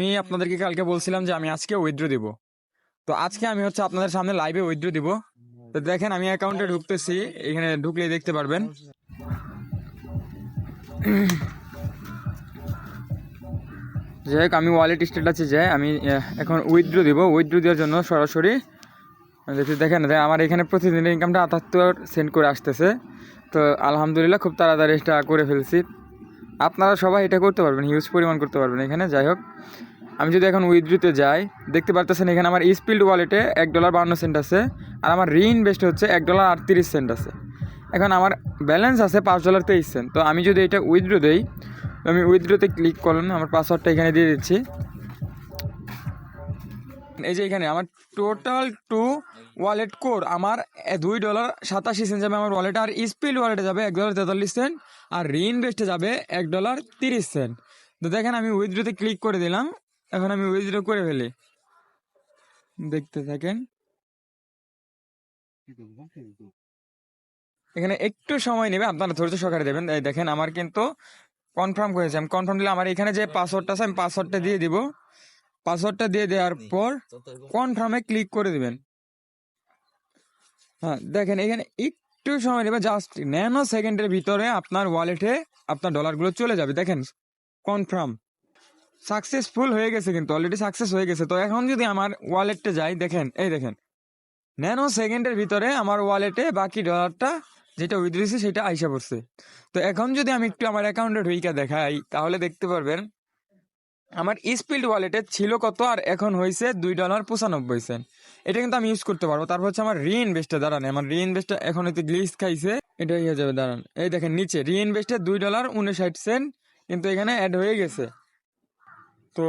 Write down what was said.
আমি আপনাদেরকে কালকে বলছিলাম যে আমি আজকে উইথড্র দিব। তো আজকে আমি আপনাদের সামনে লাইভে উইথড্র দিব। তো দেখেন আমি অ্যাকাউন্টে ঢুকতেছি, এখানে ঢুকলেই দেখতে পারবেন। যাই হোক, আমি ওয়ালেট স্ট্যাটাসে যাই, আমি এখন উইথড্র দিব। উইথড্র দেওয়ার জন্য সরাসরি দেখেন আমার এখানে প্রতিদিনের ইনকামটা 78 সেন্ট করে আসতেছে। তো আলহামদুলিল্লাহ খুব তাড়াতাড়ি এটা করে ফেলছি। আপনারা সবাই এটা করতে পারবেন, হিউজ পরিমাণ করতে পারবেন এখানে। যাই হোক, আমি যদি এখন উইথড্রতে যাই, দেখতে পারতেছেন এখানে আমার স্পিল্ড ওয়ালেটে $1.52 আছে, আর আমার রিইনভেস্ট হচ্ছে $1.38 আছে। এখন আমার ব্যালেন্স আছে $5.23। তো আমি যদি এটা উইথড্র দেই, আমি উইথড্রতে ক্লিক করলাম, আমার পাসওয়ার্ডটা এখানে দিয়ে দিচ্ছি। এই যে এখানে আমার টোটাল টু ওয়ালেট কোর আমার $2.87 যাবে আমার ওয়ালেটে, আর স্পিল্ড ওয়ালেটে যাবে $1.43, আর রিইনভেস্টে যাবে $1.30। তো দেখেন আমি উইথড্রতে ক্লিক করে দিলাম, এখন আমি উইথড্র করে ফেলি, দেখতে থাকেন। এখানে একটু সময় নেবে, আপনারা ধৈর্য সহকারে দেবেন। এই দেখেন আমার কিন্তু কনফার্ম করেছে, আমি কনফার্ম দিলে আমার এখানে যে পাসওয়ার্ডটা আছে আমি পাসওয়ার্ডটা দিয়ে দিব। পাসওয়ার্ডটা দিয়ে দেওয়ার পর কনফার্মে ক্লিক করে দিবেন। হ্যাঁ দেখেন এখানে একটু সময় নেবে, জাস্ট ন্যানো সেকেন্ডের ভিতরে আপনার ওয়ালেটে আপনার ডলারগুলো চলে যাবে। দেখেন কনফার্ম সাকসেসফুল হয়ে গেছে, কিন্তু অলরেডি সাকসেস হয়ে গেছে। তো এখন যদি আমার ওয়ালেটে যাই, দেখেন এই দেখেন ন্যানো সেকেন্ডের ভিতরে আমার ওয়ালেটে বাকি ডলারটা যেটা উইথড্রেছি সেটা আইসা পড়ছে। তো এখন যদি আমি একটু আমার অ্যাকাউন্টে ঢুইকা দেখাই, তাহলে দেখতে পারবেন আমার স্পিল্ড ওয়ালেটে ছিল কত, আর এখন হয়েছে $2.95। এটা কিন্তু আমি ইউজ করতে পারবো। তারপর হচ্ছে আমার রিইনভেস্টে দাঁড়ান, আমার রিইনভেস্টে এখন হয়তো গ্লিচ খাইছে, এটা হয়ে যাবে দাঁড়ান। এই দেখেন নিচে রিইনভেস্টে $2.59 কিন্তু এখানে অ্যাড হয়ে গেছে। তো